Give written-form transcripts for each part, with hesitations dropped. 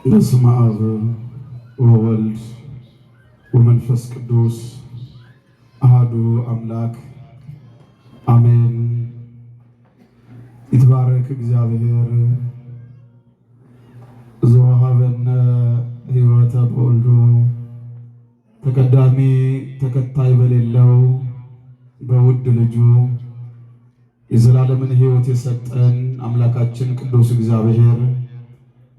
በስመ አብ ወወልድ ወመንፈስ ቅዱስ አሐዱ አምላክ አሜን። ይትባረክ እግዚአብሔር ዘወሀበነ ሕይወተ በወልዱ ተቀዳሚ ተከታይ በሌለው በውድ ልጁ የዘላለምን ሕይወት የሰጠን አምላካችን ቅዱስ እግዚአብሔር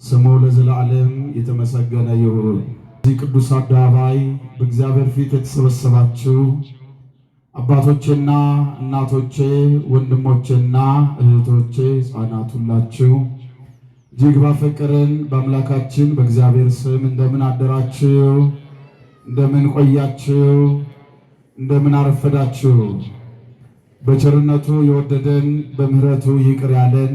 ስሙ ለዘላለም የተመሰገነ ይሁን። እዚህ ቅዱስ አደባባይ በእግዚአብሔር ፊት የተሰበሰባችሁ አባቶቼና እናቶቼ፣ ወንድሞቼና እህቶቼ፣ ሕፃናት ሁላችሁ እጅግ ባፈቀረን በአምላካችን በእግዚአብሔር ስም እንደምን አደራችሁ? እንደምን ቆያችሁ? እንደምን አረፈዳችሁ? በቸርነቱ የወደደን በምሕረቱ ይቅር ያለን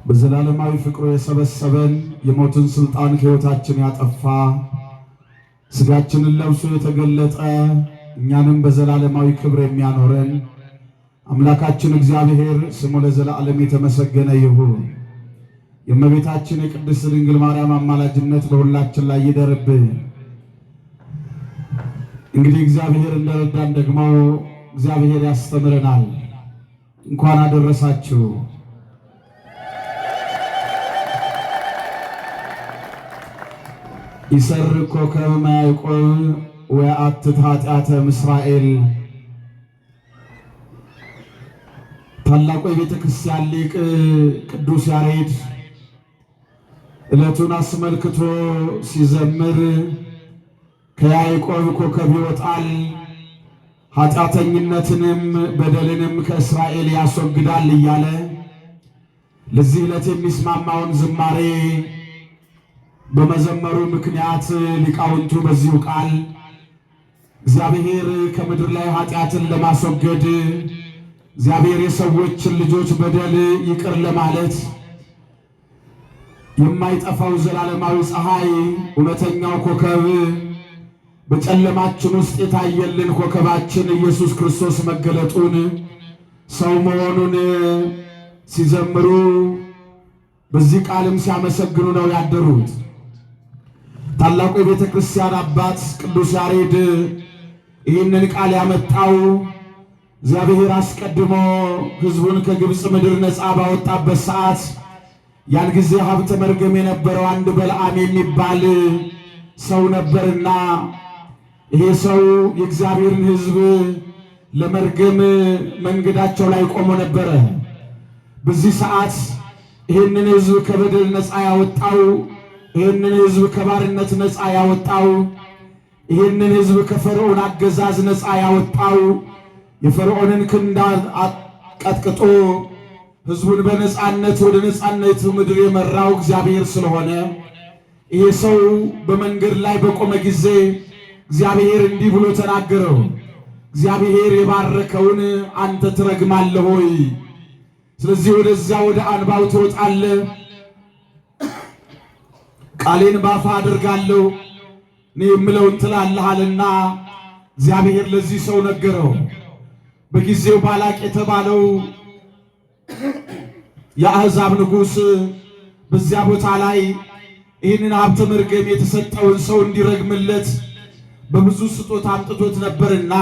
በዘላለማዊ ፍቅሩ የሰበሰበን የሞትን ስልጣን ከሕይወታችን ያጠፋ ሥጋችንን ለብሶ የተገለጠ እኛንም በዘላለማዊ ክብር የሚያኖረን አምላካችን እግዚአብሔር ስሙ ለዘላለም የተመሰገነ ይሁን። የእመቤታችን የቅድስት ድንግል ማርያም አማላጅነት በሁላችን ላይ ይደርብን። እንግዲህ እግዚአብሔር እንደረዳን ደግሞ እግዚአብሔር ያስተምረናል። እንኳን አደረሳችሁ። ይሰርቅ ኮከበ ያዕቆብ ወየአትት ኃጢአተ እስራኤል። ታላቁ የቤተ ክርስቲያን ሊቅ ቅዱስ ያሬድ ዕለቱን አስመልክቶ ሲዘምር ከያዕቆብ ኮከብ ይወጣል፣ ኃጢአተኝነትንም በደልንም ከእስራኤል ያስወግዳል እያለ ለዚህ ዕለት የሚስማማውን ዝማሬ በመዘመሩ ምክንያት ሊቃውንቱ በዚሁ ቃል እግዚአብሔር ከምድር ላይ ኃጢአትን ለማስወገድ እግዚአብሔር የሰዎችን ልጆች በደል ይቅር ለማለት የማይጠፋው ዘላለማዊ ፀሐይ እውነተኛው ኮከብ በጨለማችን ውስጥ የታየልን ኮከባችን ኢየሱስ ክርስቶስ መገለጡን ሰው መሆኑን ሲዘምሩ በዚህ ቃልም ሲያመሰግኑ ነው ያደሩት። ታላቁ የቤተ ክርስቲያን አባት ቅዱስ ያሬድ ይህንን ቃል ያመጣው እግዚአብሔር አስቀድሞ ሕዝቡን ከግብፅ ምድር ነፃ ባወጣበት ሰዓት ያን ጊዜ ሀብተ መርገም የነበረው አንድ በለዓም የሚባል ሰው ነበርና ይሄ ሰው የእግዚአብሔርን ሕዝብ ለመርገም መንገዳቸው ላይ ቆሞ ነበረ። በዚህ ሰዓት ይህንን ሕዝብ ከበደል ነፃ ያወጣው፣ ይህንን ሕዝብ ከባርነት ነፃ ያወጣው፣ ይህንን ሕዝብ ከፈርዖን አገዛዝ ነፃ ያወጣው፣ የፈርዖንን ክንድ ቀጥቅጦ ሕዝቡን በነፃነት ወደ ነፃነት ምድር የመራው እግዚአብሔር ስለሆነ ይሄ ሰው በመንገድ ላይ በቆመ ጊዜ እግዚአብሔር እንዲህ ብሎ ተናገረው። እግዚአብሔር የባረከውን አንተ ትረግማለህ ሆይ? ስለዚህ ወደዚያ ወደ አንባው ትወጣለህ፣ ቃሌን ባፋ አድርጋለሁ፣ እኔ የምለውን ትላለህ አለና እግዚአብሔር ለዚህ ሰው ነገረው። በጊዜው ባላቅ የተባለው የአሕዛብ ንጉሥ በዚያ ቦታ ላይ ይህንን ሀብተ መርገም የተሰጠውን ሰው እንዲረግምለት በብዙ ስጦታ አምጥቶት ነበርና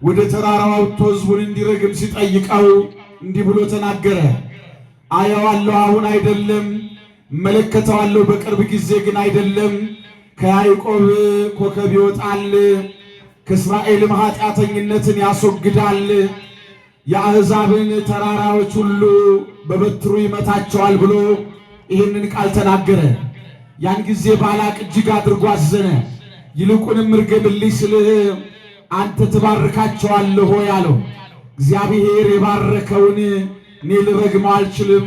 ወደ ተራራው አውጥቶ ሕዝቡን እንዲረግም ሲጠይቀው እንዲህ ብሎ ተናገረ። አየዋለሁ፣ አሁን አይደለም፣ እመለከተዋለሁ፣ በቅርብ ጊዜ ግን አይደለም። ከያዕቆብ ኮከብ ይወጣል፣ ከእስራኤልም ኃጢአተኝነትን ያስወግዳል፣ የአሕዛብን ተራራዎች ሁሉ በበትሩ ይመታቸዋል ብሎ ይህንን ቃል ተናገረ። ያን ጊዜ ባላቅ እጅግ አድርጎ አዘነ። ይልቁንም እርገምልኝ ስልህ አንተ ትባርካቸዋለህ ሆይ አለው። እግዚአብሔር የባረከውን እኔ ልረግመው አልችልም።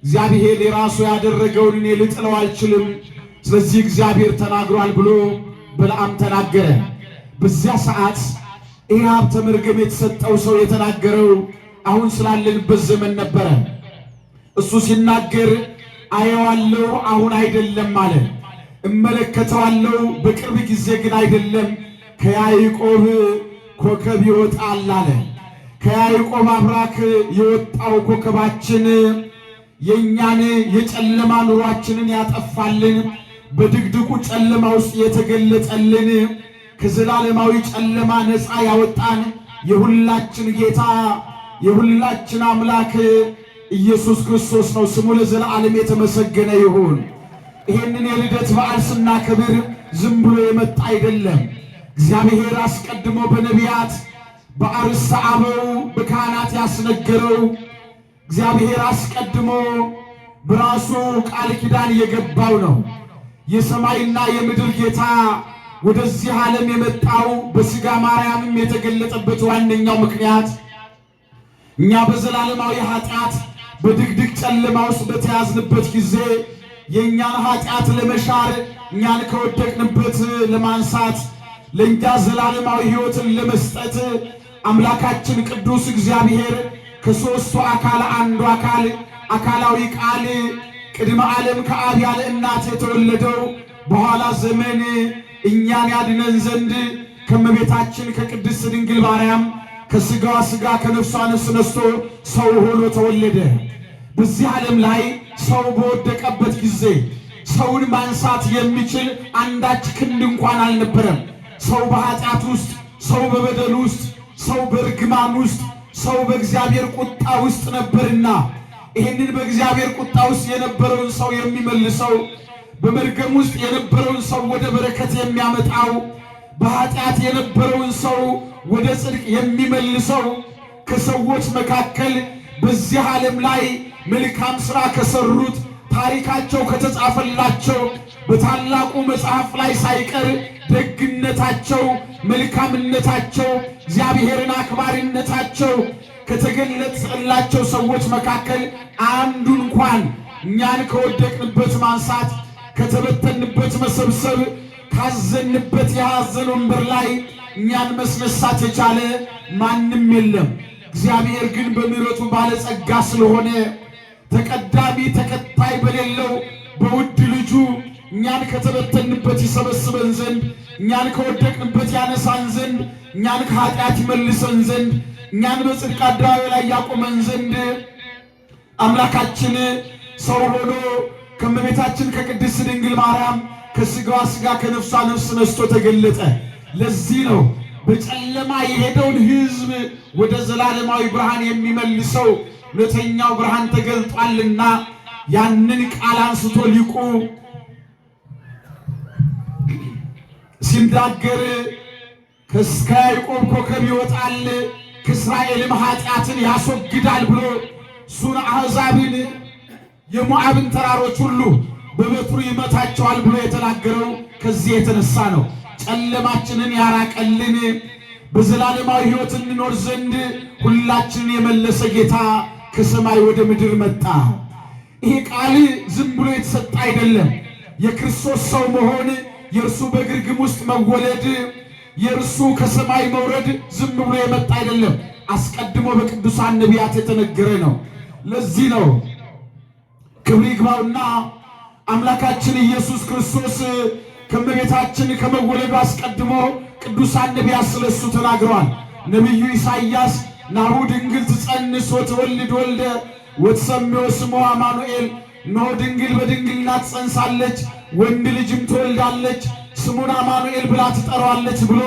እግዚአብሔር የራሱ ያደረገውን እኔ ልጥለው አልችልም። ስለዚህ እግዚአብሔር ተናግሯል ብሎ በለዓም ተናገረ። በዚያ ሰዓት ይህ ሀብተ መርገም የተሰጠው ሰው የተናገረው አሁን ስላለንበት ዘመን ነበረ። እሱ ሲናገር አየዋለሁ፣ አሁን አይደለም አለ። እመለከተዋለሁ፣ በቅርብ ጊዜ ግን አይደለም። ከያዕቆብ ኮከብ ይወጣል አለ። ከያዕቆብ አብራክ የወጣው ኮከባችን የኛን የጨለማ ኑሯችንን ያጠፋልን በድቅድቁ ጨለማ ውስጥ የተገለጠልን ከዘላለማዊ ጨለማ ነፃ ያወጣን የሁላችን ጌታ የሁላችን አምላክ ኢየሱስ ክርስቶስ ነው። ስሙ ለዘላለም የተመሰገነ ይሁን። ይሄንን የልደት በዓል ስናከብር ዝም ብሎ የመጣ አይደለም። እግዚአብሔር አስቀድሞ በነቢያት በአርዕስተ አበው በካህናት ያስነገረው እግዚአብሔር አስቀድሞ በራሱ ቃል ኪዳን የገባው ነው። የሰማይና የምድር ጌታ ወደዚህ ዓለም የመጣው በሥጋ ማርያምም የተገለጠበት ዋነኛው ምክንያት እኛ በዘላለማዊ ኃጢአት በድቅድቅ ጨለማ ውስጥ በተያዝንበት ጊዜ የእኛን ኃጢአት ለመሻር እኛን ከወደቅንበት ለማንሳት ለእኛ ዘላለማዊ ሕይወትን ለመስጠት አምላካችን ቅዱስ እግዚአብሔር ከሦስቱ አካል አንዱ አካል አካላዊ ቃል ቅድመ ዓለም ከአብ ያለ እናት የተወለደው በኋላ ዘመን እኛን ያድነን ዘንድ ከእመቤታችን ከቅድስት ድንግል ማርያም ከሥጋዋ ሥጋ ከነፍሷ ነፍስ ነስቶ ሰው ሆኖ ተወለደ። በዚህ ዓለም ላይ ሰው በወደቀበት ጊዜ ሰውን ማንሳት የሚችል አንዳች ክንድ እንኳን አልነበረም። ሰው በኃጢአት ውስጥ፣ ሰው በበደል ውስጥ፣ ሰው በርግማን ውስጥ፣ ሰው በእግዚአብሔር ቁጣ ውስጥ ነበርና ይህንን በእግዚአብሔር ቁጣ ውስጥ የነበረውን ሰው የሚመልሰው በመርገም ውስጥ የነበረውን ሰው ወደ በረከት የሚያመጣው በኃጢአት የነበረውን ሰው ወደ ጽድቅ የሚመልሰው ከሰዎች መካከል በዚህ ዓለም ላይ መልካም ሥራ ከሰሩት ታሪካቸው ከተጻፈላቸው በታላቁ መጽሐፍ ላይ ሳይቀር ደግነታቸው፣ መልካምነታቸው፣ እግዚአብሔርን አክባሪነታቸው ከተገለጸላቸው ሰዎች መካከል አንዱ እንኳን እኛን ከወደቅንበት ማንሳት፣ ከተበተንበት መሰብሰብ፣ ካዘንበት የሐዘን ወንበር ላይ እኛን መስነሳት የቻለ ማንም የለም። እግዚአብሔር ግን በምሕረቱ ባለጸጋ ስለሆነ ተቀዳሚ ተከታይ በሌለው በውድ ልጁ እኛን ከተበተንበት ይሰበስበን ዘንድ፣ እኛን ከወደቅንበት ያነሳን ዘንድ፣ እኛን ከኃጢአት ይመልሰን ዘንድ፣ እኛን በጽድቅ አደባባይ ላይ ያቆመን ዘንድ አምላካችን ሰው ሆኖ ከእመቤታችን ከቅድስት ድንግል ማርያም ከሥጋዋ ሥጋ ከነፍሷ ነፍስ ነስቶ ተገለጠ። ለዚህ ነው በጨለማ የሄደውን ሕዝብ ወደ ዘላለማዊ ብርሃን የሚመልሰው እውነተኛው ብርሃን ተገልጧልና ያንን ቃል አንስቶ ሊቁ ሲናገር ከያዕቆብ ኮከብ ይወጣል ከእስራኤልም ኃጢአትን ያስወግዳል ብሎ እሱን አሕዛብን የሞዓብን ተራሮች ሁሉ በበትሩ ይመታቸዋል ብሎ የተናገረው ከዚህ የተነሳ ነው። ጨለማችንን ያራቀልን በዘላለማዊ ሕይወት እንኖር ዘንድ ሁላችንን የመለሰ ጌታ ከሰማይ ወደ ምድር መጣ። ይሄ ቃል ዝም ብሎ የተሰጠ አይደለም። የክርስቶስ ሰው መሆን፣ የእርሱ በግርግም ውስጥ መወለድ፣ የእርሱ ከሰማይ መውረድ ዝም ብሎ የመጣ አይደለም። አስቀድሞ በቅዱሳን ነቢያት የተነገረ ነው። ለዚህ ነው ክብር ይግባውና አምላካችን ኢየሱስ ክርስቶስ ከእመቤታችን ከመወለዱ አስቀድሞ ቅዱሳን ነቢያት ስለሱ ተናግረዋል። ነቢዩ ኢሳይያስ ናሁ ድንግል ትጸንስ ወትወልድ ወልደ ወትሰምዮ ስሞ አማኑኤል፣ እነሆ ድንግል በድንግልና ትጸንሳለች ወንድ ልጅም ትወልዳለች ስሙን አማኑኤል ብላ ትጠራዋለች ብሎ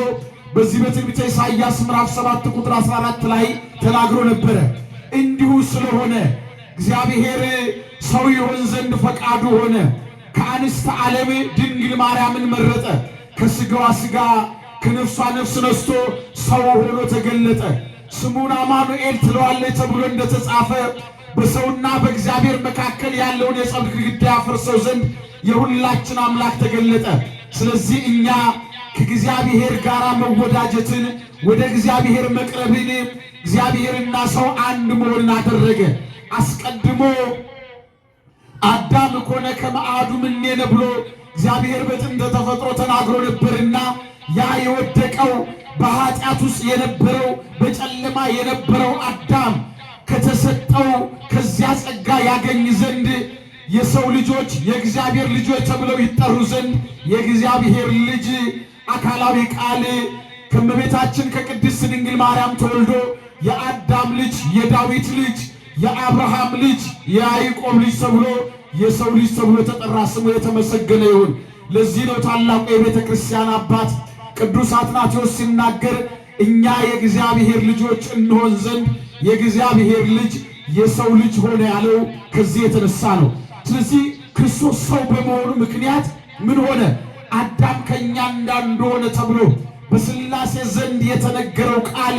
በዚህ በትንቢተ ኢሳይያስ ምዕራፍ 7 ቁጥር 14 ላይ ተናግሮ ነበረ። እንዲሁ ስለሆነ እግዚአብሔር ሰው ይሆን ዘንድ ፈቃዱ ሆነ። ከአንስተ ዓለም ድንግል ማርያምን መረጠ። ከሥጋዋ ሥጋ ከነፍሷ ነፍስ ነስቶ ሰው ሆኖ ተገለጠ። ስሙን አማኑኤል ትለዋለች ተብሎ እንደተጻፈ በሰውና በእግዚአብሔር መካከል ያለውን የጸብ ግድግዳ ያፈርሰው ዘንድ የሁላችን አምላክ ተገለጠ። ስለዚህ እኛ ከእግዚአብሔር ጋር መወዳጀትን፣ ወደ እግዚአብሔር መቅረብን፣ እግዚአብሔርና ሰው አንድ መሆንን አደረገ። አስቀድሞ አዳም ኮነ ከመአዱ ምኔነ ብሎ እግዚአብሔር በጥንተ ተፈጥሮ ተናግሮ ነበርና ያ የወደቀው በኃጢአት ውስጥ የነበረው በጨለማ የነበረው አዳም ከተሰጠው ከዚያ ጸጋ ያገኝ ዘንድ የሰው ልጆች የእግዚአብሔር ልጆች ተብለው ይጠሩ ዘንድ የእግዚአብሔር ልጅ አካላዊ ቃል ከእመቤታችን ከቅድስት ድንግል ማርያም ተወልዶ የአዳም ልጅ የዳዊት ልጅ የአብርሃም ልጅ የያዕቆብ ልጅ ተብሎ የሰው ልጅ ተብሎ ተጠራ። ስሙ የተመሰገነ ይሁን። ለዚህ ነው ታላቁ የቤተ ክርስቲያን አባት ቅዱስ አትናቴዎስ ሲናገር እኛ የእግዚአብሔር ልጆች እንሆን ዘንድ የእግዚአብሔር ልጅ የሰው ልጅ ሆነ ያለው ከዚህ የተነሳ ነው። ስለዚህ ክርስቶስ ሰው በመሆኑ ምክንያት ምን ሆነ? አዳም ከኛ እንዳንዱ ሆነ ተብሎ በሥላሴ ዘንድ የተነገረው ቃል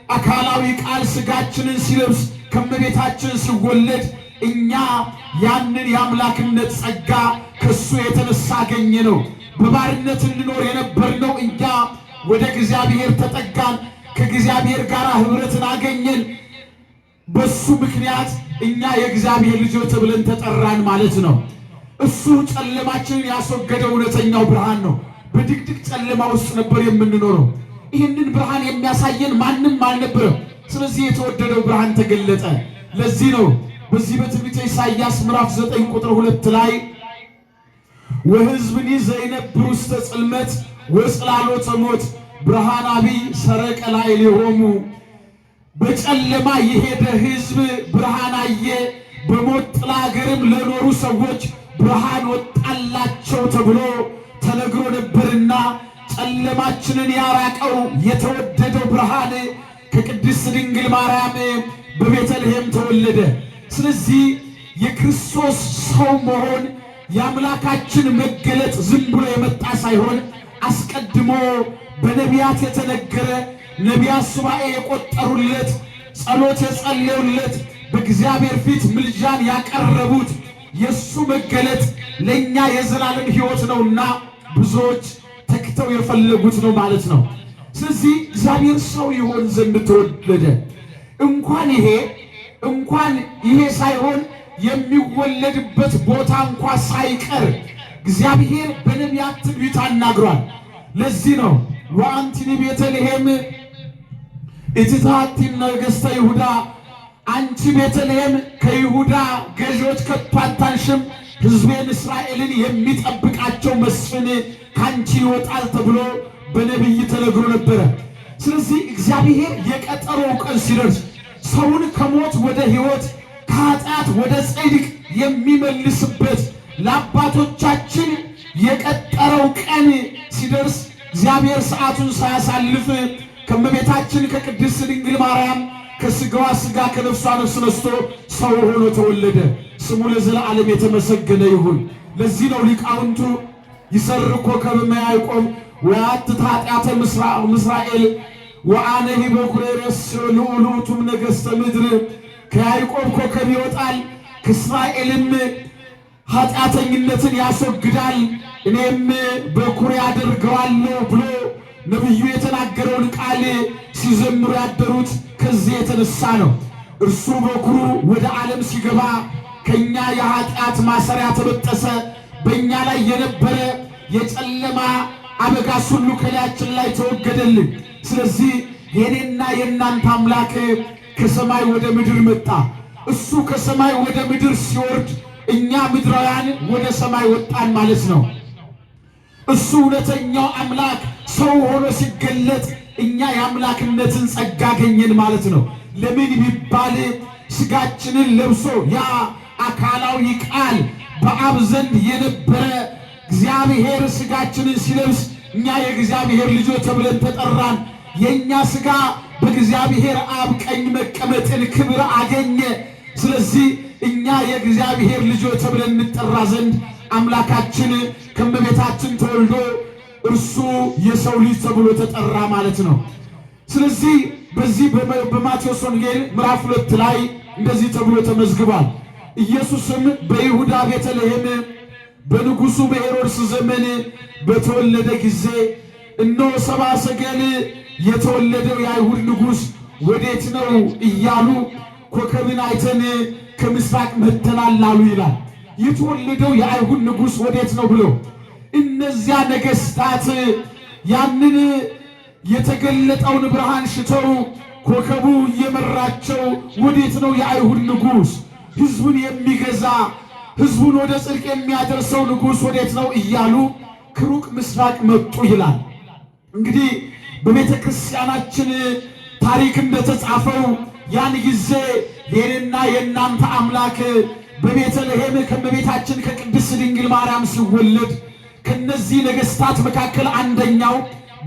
አካላዊ ቃል ሥጋችንን ሲለብስ ከመቤታችን ሲወለድ እኛ ያንን የአምላክነት ጸጋ ከሱ የተነሳ አገኘ ነው። በባርነት እንኖር የነበርነው እኛ ወደ እግዚአብሔር ተጠጋን፣ ከእግዚአብሔር ጋር ኅብረትን አገኘን። በሱ ምክንያት እኛ የእግዚአብሔር ልጆች ተብለን ተጠራን ማለት ነው። እሱ ጨለማችንን ያስወገደው እውነተኛው ብርሃን ነው። በድቅድቅ ጨለማ ውስጥ ነበር የምንኖረው። ይህንን ብርሃን የሚያሳየን ማንም አልነበረም። ስለዚህ የተወደደው ብርሃን ተገለጠ። ለዚህ ነው በዚህ በትንቢተ ኢሳይያስ ምዕራፍ 9 ቁጥር 2 ላይ ወሕዝብኒ ዘይነብሩ ውስተ ጽልመት ወጽላሎተ ሞት ብርሃነ አቢይ ሰረቀ ላዕሌሆሙ፣ በጨለማ የሄደ ሕዝብ ብርሃን አየ፣ በሞት ጥላ አገርም ለኖሩ ሰዎች ብርሃን ወጣላቸው ተብሎ ተነግሮ ነበርና ጨለማችንን ያራቀው የተወደደው ብርሃን ከቅድስት ድንግል ማርያም በቤተልሔም ተወለደ። ስለዚህ የክርስቶስ ሰው መሆን የአምላካችን መገለጥ ዝም ብሎ የመጣ ሳይሆን አስቀድሞ በነቢያት የተነገረ፣ ነቢያት ሱባኤ የቆጠሩለት፣ ጸሎት የጸለዩለት፣ በእግዚአብሔር ፊት ምልጃን ያቀረቡት የሱ መገለጥ ለኛ የዘላለም ሕይወት ነውና ብዙዎች ተክተው የፈለጉት ነው ማለት ነው። ስለዚህ እግዚአብሔር ሰው ይሆን ዘንድ ተወለደ። እንኳን ይሄ ሳይሆን የሚወለድበት ቦታ እንኳ ሳይቀር እግዚአብሔር በነቢያት ትንቢት አናግሯል። ለዚህ ነው ወአንቲኒ ቤተልሔም ኢትታቲ ነገሥተ ይሁዳ፣ አንቺ ቤተልሔም ከይሁዳ ገዢዎች ከቶ አታንሽም፣ ሕዝቤን እስራኤልን የሚጠብቃቸው መስፍን ካንቺ ይወጣል ተብሎ በነቢይ ተነግሮ ነበረ። ስለዚህ እግዚአብሔር የቀጠሮው ቀን ሲደርስ ሰውን ከሞት ወደ ሕይወት ከኃጢአት ወደ ጽድቅ የሚመልስበት ለአባቶቻችን የቀጠረው ቀን ሲደርስ እግዚአብሔር ሰዓቱን ሳያሳልፍ ከእመቤታችን ከቅድስት ድንግል ማርያም ከሥጋዋ ሥጋ ከነፍሷ ነፍስ ነስቶ ሰው ሆኖ ተወለደ። ስሙ ለዘላለም የተመሰገነ ይሁን። ለዚህ ነው ሊቃውንቱ ይሰርኮ ከመ ያዕቆብ ወያትት ኃጢአተ ምስራኤል ወአነሂ በኵረ ርእስየ ልዑሉቱም ነገሥተ ምድር፣ ከያዕቆብ ኮከብ ይወጣል ከእስራኤልም ኃጢአተኝነትን ያስወግዳል እኔም በኵር ያደርገዋለሁ ብሎ ነቢዩ የተናገረውን ቃል ሲዘምሩ ያደሩት ከዚህ የተነሳ ነው። እርሱ በኵሩ ወደ ዓለም ሲገባ ከኛ የኃጢአት ማሰሪያ ተበጠሰ፣ በእኛ ላይ የነበረ የጨለማ አበጋዝ ሁሉ ከላያችን ላይ ተወገደልን። ስለዚህ የኔና የእናንተ አምላክ ከሰማይ ወደ ምድር መጣ። እሱ ከሰማይ ወደ ምድር ሲወርድ እኛ ምድራውያን ወደ ሰማይ ወጣን ማለት ነው። እሱ እውነተኛው አምላክ ሰው ሆኖ ሲገለጥ እኛ የአምላክነትን ጸጋ አገኘን ማለት ነው። ለምን ቢባል ሥጋችንን ለብሶ ያ አካላዊ ቃል በአብ ዘንድ የነበረ እግዚአብሔር ሥጋችንን ሲለብስ እኛ የእግዚአብሔር ልጆች ተብለን ተጠራን። የእኛ ሥጋ በእግዚአብሔር አብ ቀኝ መቀመጥን ክብር አገኘ። ስለዚህ እኛ የእግዚአብሔር ልጆች ተብለን እንጠራ ዘንድ አምላካችን ከእመቤታችን ተወልዶ እርሱ የሰው ልጅ ተብሎ ተጠራ ማለት ነው። ስለዚህ በዚህ በማቴዎስ ወንጌል ምዕራፍ 2 ላይ እንደዚህ ተብሎ ተመዝግቧል። ኢየሱስም በይሁዳ ቤተልሔም በንጉሡ በሄሮድስ ዘመን በተወለደ ጊዜ እነሆ ሰብአ ሰገል የተወለደው የአይሁድ ንጉሥ ወዴት ነው እያሉ ኮከብን አይተን ከምስራቅ መጥተናል አሉ ይላል። የተወለደው የአይሁድ ንጉሥ ወዴት ነው ብሎ እነዚያ ነገሥታት ያንን የተገለጠውን ብርሃን ሽተው ኮከቡ እየመራቸው ወዴት ነው የአይሁድ ንጉሥ፣ ሕዝቡን የሚገዛ ሕዝቡን ወደ ጽድቅ የሚያደርሰው ንጉሥ ወዴት ነው እያሉ ከሩቅ ምስራቅ መጡ ይላል። እንግዲህ በቤተ ክርስቲያናችን ታሪክ እንደተጻፈው ያን ጊዜ የኔና የእናንተ አምላክ በቤተልሔም ከእመቤታችን ከቅድስት ድንግል ማርያም ሲወለድ ከነዚህ ነገሥታት መካከል አንደኛው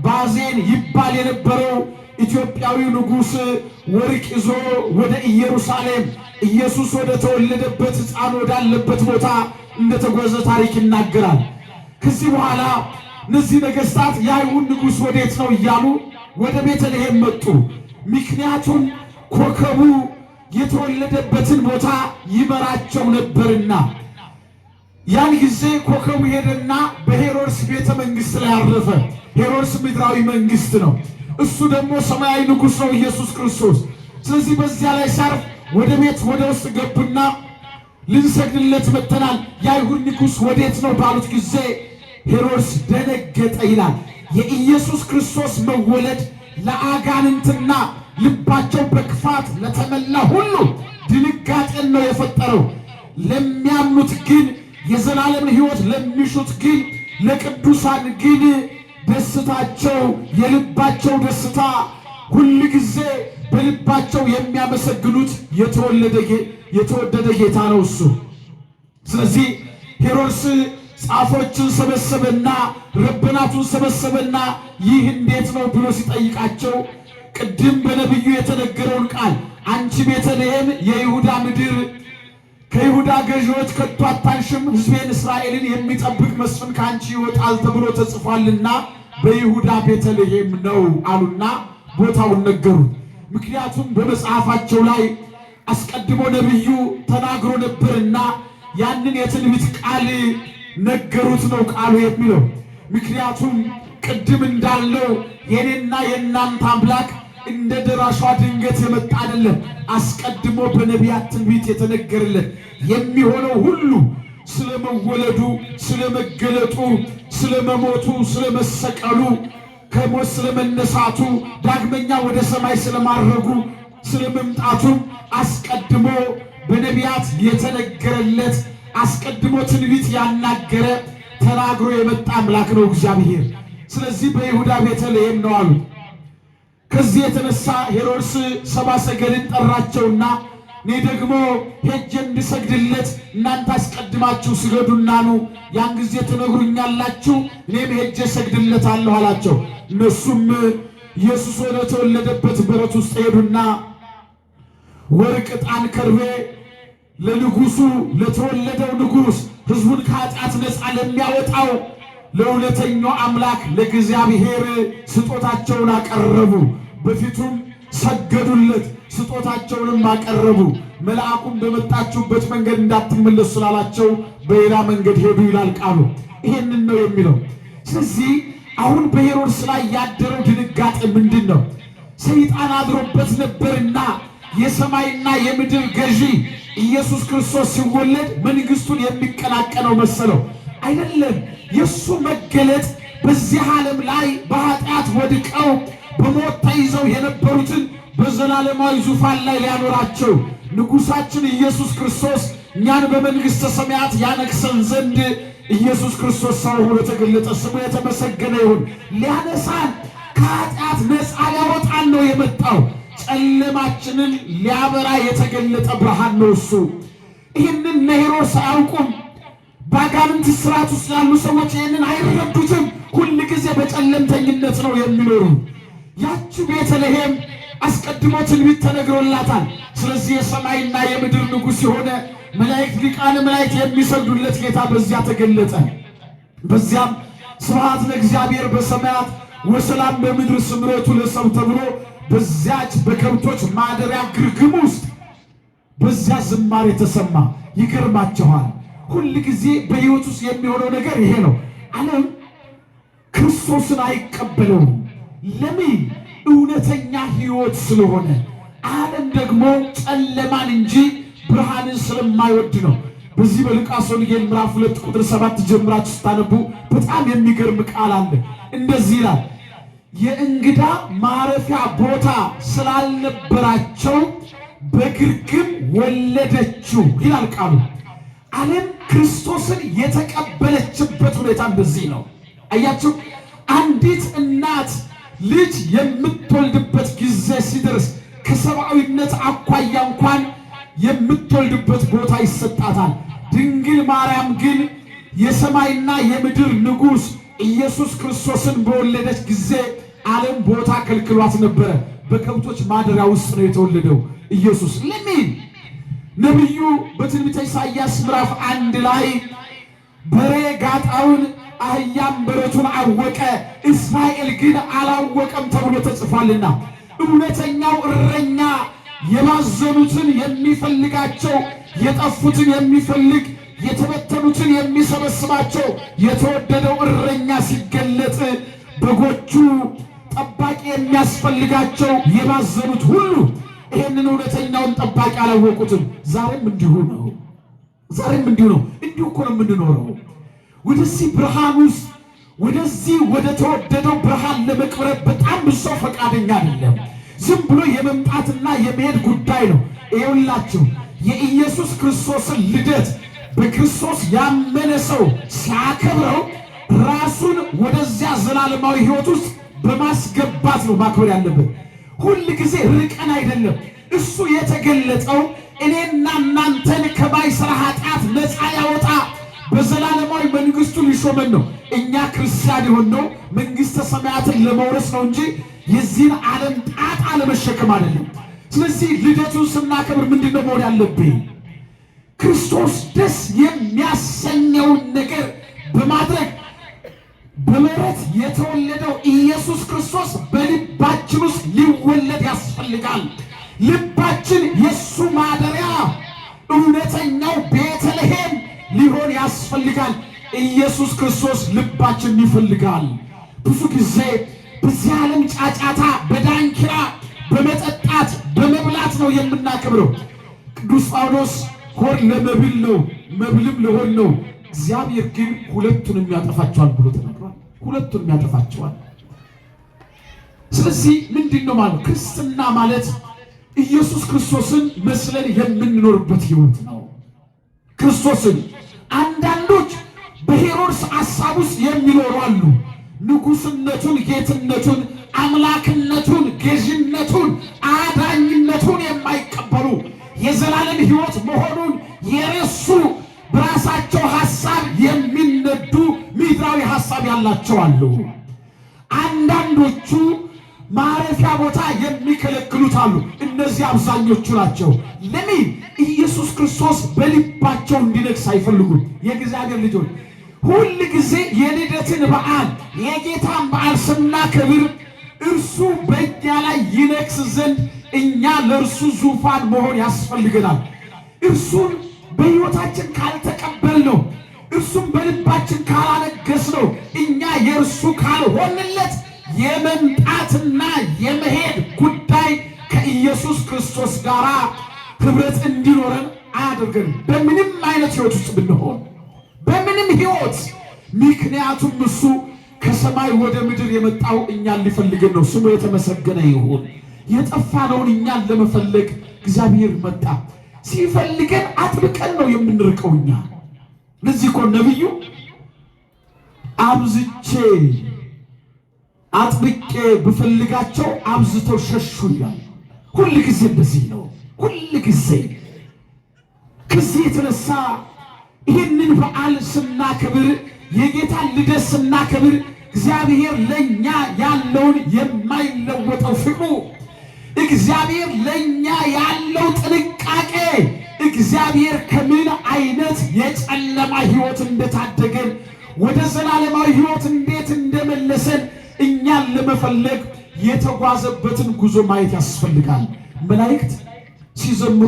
ባዜን ይባል የነበረው ኢትዮጵያዊ ንጉሥ ወርቅ ይዞ ወደ ኢየሩሳሌም ኢየሱስ ወደ ተወለደበት ሕፃን ወዳለበት ቦታ እንደተጓዘ ታሪክ ይናገራል። ከዚህ በኋላ እነዚህ ነገሥታት የአይሁድ ንጉሥ ወዴት ነው እያሉ ወደ ቤተልሔም መጡ። ምክንያቱም ኮከቡ የተወለደበትን ቦታ ይመራቸው ነበርና። ያን ጊዜ ኮከቡ ሄደና በሄሮድስ ቤተ መንግሥት ላይ አረፈ። ሄሮድስ ምድራዊ መንግሥት ነው፣ እሱ ደግሞ ሰማያዊ ንጉሥ ነው ኢየሱስ ክርስቶስ። ስለዚህ በዚያ ላይ ሲያርፍ ወደ ቤት ወደ ውስጥ ገቡና ልንሰግድለት መጥተናል፣ የአይሁድ ንጉሥ ወዴት ነው ባሉት ጊዜ ሄሮድስ ደነገጠ ይላል። የኢየሱስ ክርስቶስ መወለድ ለአጋንንትና ልባቸው በክፋት ለተመላ ሁሉ ድንጋጤን ነው የፈጠረው። ለሚያምኑት ግን የዘላለም ሕይወት ለሚሹት ግን ለቅዱሳን ግን ደስታቸው የልባቸው ደስታ ሁል ጊዜ በልባቸው የሚያመሰግኑት የተወደደ ጌታ ነው እሱ። ስለዚህ ሄሮድስ ጻፎችን ሰበሰበና ረበናቱን ሰበሰበና ይህ እንዴት ነው ብሎ ሲጠይቃቸው ቅድም በነቢዩ የተነገረውን ቃል አንቺ ቤተልሔም የይሁዳ ምድር ከይሁዳ ገዢዎች ከቶ አታንሽም፣ ሕዝቤን እስራኤልን የሚጠብቅ መስፍን ከአንቺ ይወጣል ተብሎ ተጽፏልና በይሁዳ ቤተልሔም ነው አሉና ቦታውን ነገሩት። ምክንያቱም በመጽሐፋቸው ላይ አስቀድሞ ነቢዩ ተናግሮ ነበርና ያንን የትንቢት ቃል ነገሩት ነው ቃሉ የሚለው። ምክንያቱም ቅድም እንዳለው የኔና የእናንተ አምላክ እንደ ደራሿ ድንገት የመጣ አይደለም። አስቀድሞ በነቢያት ትንቢት የተነገረለት የሚሆነው ሁሉ ስለመወለዱ፣ ስለመገለጡ፣ ስለመሞቱ፣ ስለመሰቀሉ፣ ከሞት ስለመነሳቱ፣ ዳግመኛ ወደ ሰማይ ስለማረጉ፣ ስለመምጣቱ አስቀድሞ በነቢያት የተነገረለት አስቀድሞ ትንቢት ያናገረ ተናግሮ የመጣ አምላክ ነው እግዚአብሔር። ስለዚህ በይሁዳ ቤተልሔም ነው አሉ። ከዚህ የተነሳ ሄሮድስ ሰብአ ሰገልን ጠራቸውና እኔ ደግሞ ሄጄ እንድሰግድለት እናንተ አስቀድማችሁ ስገዱና ኑ፣ ያን ጊዜ ትነግሩኛላችሁ፣ እኔም ሄጄ ሰግድለታለሁ አላቸው። እነሱም ኢየሱስ ወደ ተወለደበት በረት ውስጥ ሄዱና ወርቅ፣ ዕጣን፣ ከርቤ ለንጉሡ ለተወለደው ንጉሥ ሕዝቡን ከኃጢአት ነፃ ለሚያወጣው ለእውነተኛው አምላክ ለእግዚአብሔር ስጦታቸውን አቀረቡ። በፊቱም ሰገዱለት፣ ስጦታቸውንም አቀረቡ። መልአኩም በመጣችሁበት መንገድ እንዳትመለሱ ስላላቸው በሌላ መንገድ ሄዱ ይላል ቃሉ። ይሄንን ነው የሚለው። ስለዚህ አሁን በሄሮድስ ላይ ያደረው ድንጋጤ ምንድን ነው? ሰይጣን አድሮበት ነበርና የሰማይና የምድር ገዢ ኢየሱስ ክርስቶስ ሲወለድ መንግሥቱን የሚቀናቀነው መሰለው። አይደለም። የእሱ መገለጥ በዚህ ዓለም ላይ በኃጢአት ወድቀው በሞት ተይዘው የነበሩትን በዘላለማዊ ዙፋን ላይ ሊያኖራቸው ንጉሣችን ኢየሱስ ክርስቶስ እኛን በመንግሥተ ሰማያት ያነግሠን ዘንድ ኢየሱስ ክርስቶስ ሰው ሆኖ ተገለጠ። ስሙ የተመሰገነ ይሁን። ሊያነሳን ከኃጢአት ነፃ ሊያወጣን ነው የመጣው። ጨለማችንን ሊያበራ የተገለጠ ብርሃን ነው እሱ። ይህንን ሄሮድስ አያውቁም። በአጋንንት ስርዓት ውስጥ ያሉ ሰዎች ይህንን አይረዱትም። ሁል ጊዜ በጨለምተኝነት ነው የሚኖሩ። ያቺ ቤተልሔም አስቀድሞ ትንቢት ተነግሮላታል። ስለዚህ የሰማይና የምድር ንጉሥ የሆነ መላእክት ሊቃነ መላእክት የሚሰግዱለት ጌታ በዚያ ተገለጠ። በዚያም ስብሐት ለእግዚአብሔር በሰማያት ወሰላም በምድር ስምረቱ ለሰው ተብሎ በዚያች በከብቶች ማደሪያ ግርግም ውስጥ በዚያ ዝማሬ ተሰማ። ይገርማችኋል። ሁል ጊዜ በሕይወት ውስጥ የሚሆነው ነገር ይሄ ነው። ዓለም ክርስቶስን አይቀበለውም። ለምን? እውነተኛ ሕይወት ስለሆነ። ዓለም ደግሞ ጨለማን እንጂ ብርሃንን ስለማይወድ ነው። በዚህ በሉቃስ ወንጌል ምዕራፍ 2 ቁጥር 7 ጀምራችሁ ስታነቡ በጣም የሚገርም ቃል አለ። እንደዚህ ይላል፣ የእንግዳ ማረፊያ ቦታ ስላልነበራቸው በግርግም ወለደችው ይላል ቃሉ። ዓለም ክርስቶስን የተቀበለችበት ሁኔታ እንደዚህ ነው። አያችሁ፣ አንዲት እናት ልጅ የምትወልድበት ጊዜ ሲደርስ ከሰብአዊነት አኳያ እንኳን የምትወልድበት ቦታ ይሰጣታል። ድንግል ማርያም ግን የሰማይና የምድር ንጉሥ ኢየሱስ ክርስቶስን በወለደች ጊዜ ዓለም ቦታ ከልክሏት ነበረ። በከብቶች ማደሪያ ውስጥ ነው የተወለደው ኢየሱስ። ለምን? ነቢዩ በትንቢተ ኢሳይያስ ምዕራፍ 1 ላይ በሬ ጋጣውን አህያም በረቱን አወቀ፣ እስራኤል ግን አላወቀም ተብሎ ተጽፏልና። እውነተኛው እረኛ የባዘኑትን የሚፈልጋቸው፣ የጠፉትን የሚፈልግ፣ የተበተኑትን የሚሰበስባቸው የተወደደው እረኛ ሲገለጥ በጎቹ ጠባቂ የሚያስፈልጋቸው የባዘኑት ሁሉ ይህንን እውነተኛውን ጠባቂ አላወቁትም። ዛሬም እንዲሁ ነው። እንዲሁ እኮ ነው የምንኖረው። ወደዚህ ብርሃን ውስጥ ወደዚህ ወደ ተወደደው ብርሃን ለመቅረብ በጣም ብዙ ሰው ፈቃደኛ አይደለም። ዝም ብሎ የመምጣትና የመሄድ ጉዳይ ነው። ይኸውላችሁ የኢየሱስ ክርስቶስን ልደት በክርስቶስ ያመነ ሰው ሲያከብረው ራሱን ወደዚያ ዘላለማዊ ሕይወት ውስጥ በማስገባት ነው ማክበር ያለበት። ሁል ጊዜ ርቀን አይደለም። እሱ የተገለጠው እኔና እናንተን ከማይሰራ ኃጢአት ነፃ ያወጣ በዘላለማዊ መንግስቱ ሊሾመን ነው። እኛ ክርስቲያን የሆነው መንግስተ ሰማያትን ለመውረስ ነው እንጂ የዚህን ዓለም ጣጣ ለመሸከም አይደለም። ስለዚህ ልደቱን ስናከብር ምንድነው መሆን ያለብን? ክርስቶስ ደስ የሚያሰኘውን ነገር በማድረግ በምሕረት የተወለደው ኢየሱስ ክርስቶስ በልባችን ውስጥ ሊወለድ ያስፈልጋል። ልባችን የሱ ማደሪያ እውነተኛው ቤተልሔም ሊሆን ያስፈልጋል። ኢየሱስ ክርስቶስ ልባችን ይፈልጋል። ብዙ ጊዜ በዚህ ዓለም ጫጫታ፣ በዳንኪራ፣ በመጠጣት፣ በመብላት ነው የምናከብረው። ቅዱስ ጳውሎስ ሆድ ለመብል ነው፣ መብልም ለሆድ ነው፣ እግዚአብሔር ግን ሁለቱንም ያጠፋቸዋል ብሎ ተናግሯል። ሁለቱንም ያጠፋቸዋል። ስለዚህ ምንድነው ማለት? ክርስትና ማለት ኢየሱስ ክርስቶስን መስለን የምንኖርበት ሕይወት ነው። ክርስቶስን አንዳንዶች በሄሮድስ ሐሳብ ውስጥ የሚኖሩ አሉ። ንጉሥነቱን፣ ጌትነቱን፣ አምላክነቱን፣ ገዥነቱን፣ አዳኝነቱን የማይቀበሉ የዘላለም ሕይወት መሆኑን የረሱ በራሳቸው ሐሳብ የሚነዱ ምድራዊ ሐሳብ ያላቸው አሉ። አንዳንዶቹ ማረፊያ ቦታ የሚከለክሉት አሉ። እነዚህ አብዛኞቹ ናቸው። ለምን? ኢየሱስ ክርስቶስ በልባቸው እንዲነግስ አይፈልጉም። የእግዚአብሔር ልጆች ሁል ጊዜ የልደትን በዓል የጌታን በዓል ስናከብር እርሱ በእኛ ላይ ይነግስ ዘንድ እኛ ለእርሱ ዙፋን መሆን ያስፈልገናል። እርሱን በሕይወታችን ካልተቀበልነው፣ እርሱም በልባችን ካላነገስነው፣ እኛ የእርሱ ካልሆንለት የመምጣትና የመሄድ ጉዳይ ከኢየሱስ ክርስቶስ ጋር ኅብረት እንዲኖረን አያደርገንም። በምንም አይነት ሕይወት ውስጥ ብንሆን፣ በምንም ሕይወት። ምክንያቱም እሱ ከሰማይ ወደ ምድር የመጣው እኛን ሊፈልገን ነው። ስሙ የተመሰገነ ይሁን። የጠፋነውን እኛን ለመፈለግ እግዚአብሔር መጣ። ሲፈልገን አጥብቀን ነው የምንርቀው እኛ። ለዚህ እኮ ነቢዩ አብዝቼ አጥብቄ ብፈልጋቸው አብዝተው ሸሹ ይላል። ሁል ጊዜ እንደዚህ ነው። ሁል ጊዜ ከዚህ የተነሳ ይህንን በዓል ስናከብር፣ የጌታን ልደት ስናከብር እግዚአብሔር ለእኛ ያለውን የማይለወጠው ፍቅሩ፣ እግዚአብሔር ለእኛ ያለው ጥንቃቄ፣ እግዚአብሔር ከምን አይነት የጨለማ ሕይወት እንደታደገን ወደ ዘላለማዊ ሕይወት እንዴት እንደመለሰን እኛን ለመፈለግ የተጓዘበትን ጉዞ ማየት ያስፈልጋል። መላእክት ሲዘምሩ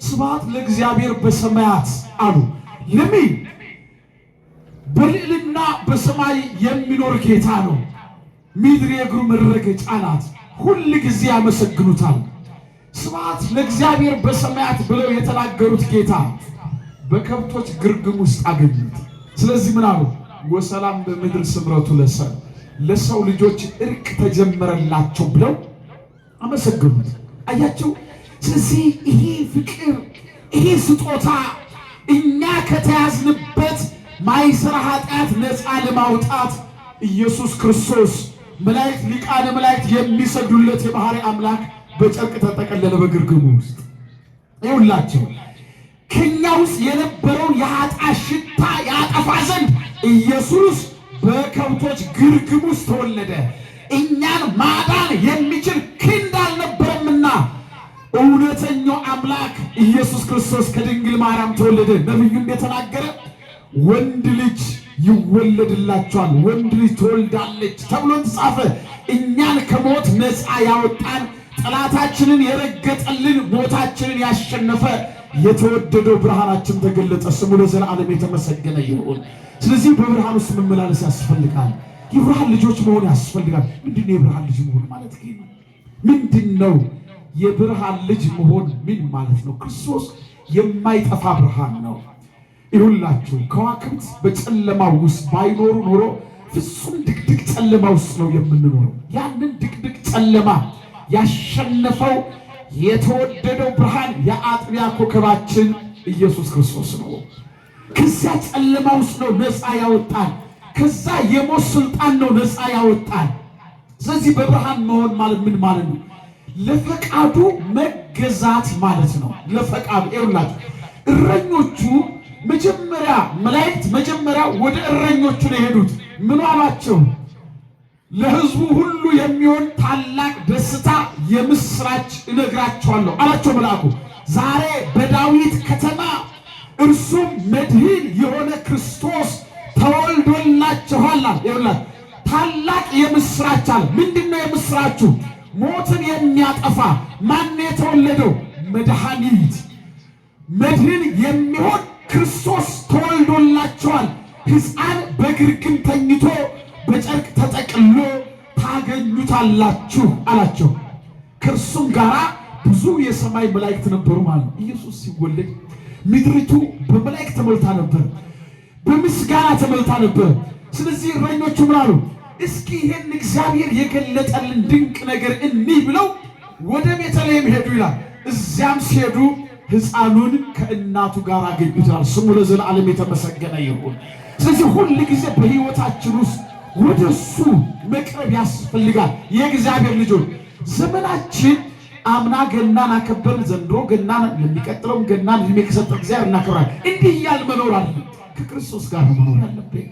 ስብሐት ለእግዚአብሔር በሰማያት አሉ። ለምን? በልዕልና በሰማይ የሚኖር ጌታ ነው። ምድር የእግሩ መረገጫ ናት። ሁል ጊዜ ያመሰግኑታል። ስብሐት ለእግዚአብሔር በሰማያት ብለው የተናገሩት ጌታ በከብቶች ግርግም ውስጥ አገኙት። ስለዚህ ምን አሉ? ወሰላም በምድር ስምረቱ ለሰብ፣ ለሰው ልጆች እርቅ ተጀመረላቸው ብለው አመሰግኑት። አያችሁ። ስለዚህ ይሄ ፍቅር፣ ይሄ ስጦታ እኛ ከተያዝንበት ማይሰራ ኃጢአት ነፃ ለማውጣት ኢየሱስ ክርስቶስ መላእክት፣ ሊቃነ መላእክት የሚሰግዱለት የባህሪ አምላክ በጨርቅ ተጠቀለለ በግርግሙ ውስጥ። ይኸውላችሁ ከኛ ውስጥ የነበረውን የኃጢአት ሽታ ያጠፋ ዘንድ ኢየሱስ በከብቶች ግርግም ውስጥ ተወለደ። እኛን ማዳን የሚችል ክንድ አልነበረምና እውነተኛው አምላክ ኢየሱስ ክርስቶስ ከድንግል ማርያም ተወለደ። ነቢዩ እንደተናገረ ወንድ ልጅ ይወለድላቸዋል፣ ወንድ ልጅ ትወልዳለች ተብሎ ተጻፈ። እኛን ከሞት ነፃ ያወጣን፣ ጠላታችንን የረገጠልን፣ ሞታችንን ያሸነፈ የተወደደው ብርሃናችን ተገለጠ። ስሙ ለዘላለም የተመሰገነ ይሁን። ስለዚህ በብርሃን ውስጥ መመላለስ ያስፈልጋል። የብርሃን ልጆች መሆን ያስፈልጋል። ምንድነው የብርሃን ልጅ መሆን ማለት? ምንድነው የብርሃን ልጅ መሆን ምን ማለት ነው? ክርስቶስ የማይጠፋ ብርሃን ነው። ይሁላችሁ ከዋክብት በጨለማ ውስጥ ባይኖሩ ኖሮ ፍጹም ድቅድቅ ጨለማ ውስጥ ነው የምንኖረው። ያንን ድቅድቅ ጨለማ ያሸነፈው የተወደደው ብርሃን የአጥቢያ ኮከባችን ኢየሱስ ክርስቶስ ነው። ከዚያ ጨለማ ውስጥ ነው ነፃ ያወጣን። ከዛ የሞት ስልጣን ነው ነፃ ያወጣን። ስለዚህ በብርሃን መሆን ማለት ምን ማለት ነው? ለፈቃዱ መገዛት ማለት ነው። ለፈቃዱ ይውላችሁ እረኞቹ መጀመሪያ መላእክት መጀመሪያ ወደ እረኞቹ ነው የሄዱት። ምን አሏቸው? ለሕዝቡ ሁሉ የሚሆን ታላቅ ደስታ የምስራች እነግራቸዋለሁ አላቸው መልአኩ። ዛሬ በዳዊት ከተማ እርሱም መድህን የሆነ ክርስቶስ ተወልዶላችኋል። ይውላችሁ ታላቅ የምስራች አለ። ምንድነው የምስራቹ? ሞትን የሚያጠፋ ማን የተወለደው? መድኃኒት መድህን የሚሆን ክርስቶስ ተወልዶላችኋል። ሕፃን በግርግም ተኝቶ በጨርቅ ተጠቅልሎ ታገኙታላችሁ አላቸው። ከእርሱም ጋር ብዙ የሰማይ መላእክት ነበሩ ማለት። ኢየሱስ ሲወለድ ምድሪቱ በመላእክት ተሞልታ ነበር፣ በምስጋና ተሞልታ ነበር። ስለዚህ እረኞቹ ምን አሉ? እስኪ ይሄን እግዚአብሔር የገለጠልን ድንቅ ነገር እንይ ብለው ወደ ቤተልሔም ሄዱ ይላል። እዚያም ሲሄዱ ሕፃኑን ከእናቱ ጋር አገኙታል። ስሙ ለዘላለም የተመሰገነ ይሁን። ስለዚህ ሁል ጊዜ በሕይወታችን ውስጥ ወደ እሱ መቅረብ ያስፈልጋል። የእግዚአብሔር ልጆች ዘመናችን አምና ገናን አከበርን፣ ዘንድሮ ገናን፣ ለሚቀጥለውም ገናን እድሜ ከሰጠ እግዚአብሔር እናከብራለን። እንዲህ እያል መኖር አለ። ከክርስቶስ ጋር መኖር አለብን።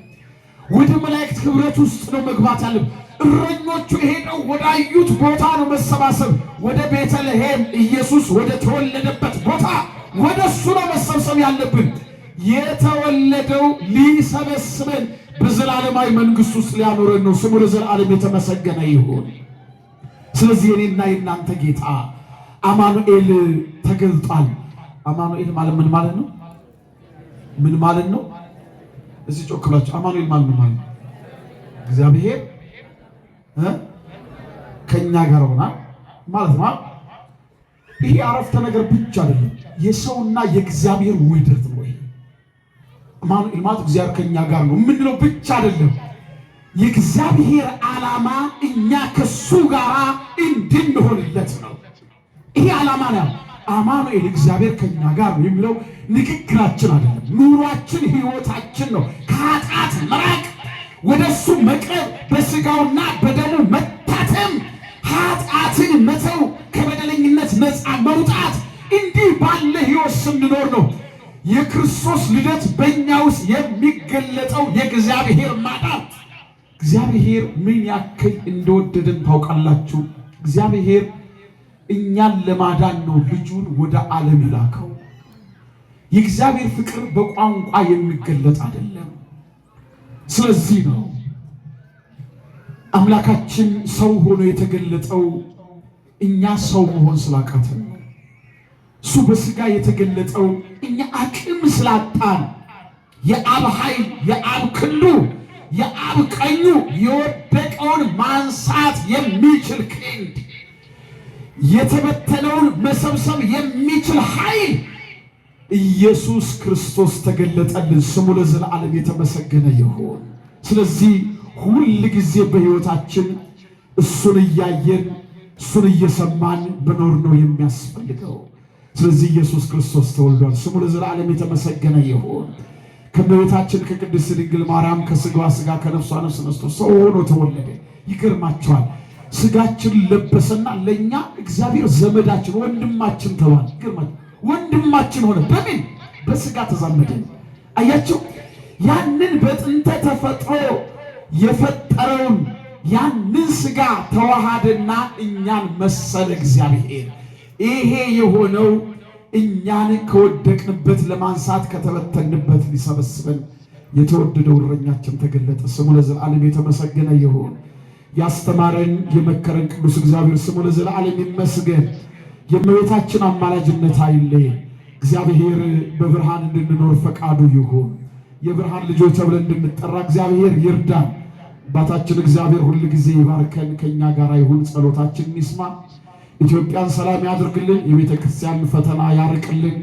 ወደ መላእክት ህብረት ውስጥ ነው መግባት ያለብን። እረኞቹ ሄደው ወዳዩት ቦታ ነው መሰባሰብ። ወደ ቤተልሔም ኢየሱስ ወደ ተወለደበት ቦታ ወደ እሱ ነው መሰብሰብ ያለብን። የተወለደው ሊሰበስበን በዘላለማዊ መንግስት ውስጥ ሊያኖረን ነው። ስሙ ለዘላለም የተመሰገነ ይሁን። ስለዚህ የኔና የናንተ ጌታ አማኑኤል ተገልጧል። አማኑኤል ማለት ምን ማለት ነው? ምን ማለት ነው? እዚህ ጮክ ብላችሁ አማኑኤል ማለት ምን ማለት ነው? እግዚአብሔር ከኛ ጋር ሆና ማለት ነው። ይሄ አረፍተ ነገር ብቻ አይደለም፣ የሰውና የእግዚአብሔር ውህደት ነው። ይሄ አማኑኤል ማለት እግዚአብሔር ከኛ ጋር ነው የምንለው ብቻ አይደለም። የእግዚአብሔር ዓላማ እኛ ከሱ ጋር እንድንሆንለት ነው። ይሄ ዓላማ ነው። አማኑኤል እግዚአብሔር ከኛ ጋር ነው የሚለው ንግግራችን አይደለም፣ ኑሯችን ህይወታችን ነው። ከኃጢአት መራቅ፣ ወደሱ መቅረብ፣ በስጋውና በደሙ መታተም፣ ኃጢአትን መተው፣ ከበደለኝነት ነፃ መውጣት፣ እንዲህ ባለ ህይወት ስንኖር ነው የክርስቶስ ልደት በእኛ ውስጥ የሚገለጠው የእግዚአብሔር ማዳን። እግዚአብሔር ምን ያክል እንደወደደን ታውቃላችሁ? እግዚአብሔር እኛን ለማዳን ነው ልጁን ወደ ዓለም ይላከው። የእግዚአብሔር ፍቅር በቋንቋ የሚገለጥ አይደለም። ስለዚህ ነው አምላካችን ሰው ሆኖ የተገለጠው እኛ ሰው መሆን ስላቃተን ነው። እሱ በስጋ የተገለጠው እኛ አቅም ስላጣን፣ የአብ ኃይል፣ የአብ ክንዱ፣ የአብ ቀኙ የወደቀውን ማንሳት የሚችል ክንድ፣ የተበተነውን መሰብሰብ የሚችል ኃይል ኢየሱስ ክርስቶስ ተገለጠልን። ስሙ ለዘላለም የተመሰገነ ይሁን። ስለዚህ ሁል ጊዜ በሕይወታችን እሱን እያየን እሱን እየሰማን መኖር ነው የሚያስፈልገው። ስለዚህ ኢየሱስ ክርስቶስ ተወልዷል። ስሙ ለዘላለም የተመሰገነ ይሁን። ከእመቤታችን ከቅድስት ድንግል ማርያም ከስጋዋ ስጋ ከነፍሷ ነፍስ ነስቶ ሰው ሆኖ ተወለደ። ይገርማቸዋል። ስጋችን ለበሰና ለኛ እግዚአብሔር ዘመዳችን ወንድማችን ተባለ። ይገርማቸዋል። ወንድማችን ሆነ። በምን? በስጋ ተዛመድን። አያችሁ ያንን በጥንተ ተፈጥሮ የፈጠረውን ያንን ስጋ ተዋሃደና እኛን መሰለ እግዚአብሔር። ይሄ የሆነው እኛን ከወደቅንበት ለማንሳት ከተበተንበት ሊሰበስበን የተወደደው እረኛችን ተገለጠ። ስሙ ለዘላለም የተመሰገነ ይሁን። ያስተማረን የመከረን ቅዱስ እግዚአብሔር ስሙ ለዘላለም ይመስገን። የእመቤታችን አማላጅነት አይለየን። እግዚአብሔር በብርሃን እንድንኖር ፈቃዱ ይሁን። የብርሃን ልጆች ተብለን እንድንጠራ እግዚአብሔር ይርዳን። አባታችን እግዚአብሔር ሁል ጊዜ ይባርከን፣ ከኛ ጋር ይሁን። ጸሎታችንን ይስማ። ኢትዮጵያን ሰላም ያድርግልን። የቤተ ክርስቲያን ፈተና ያርቅልን።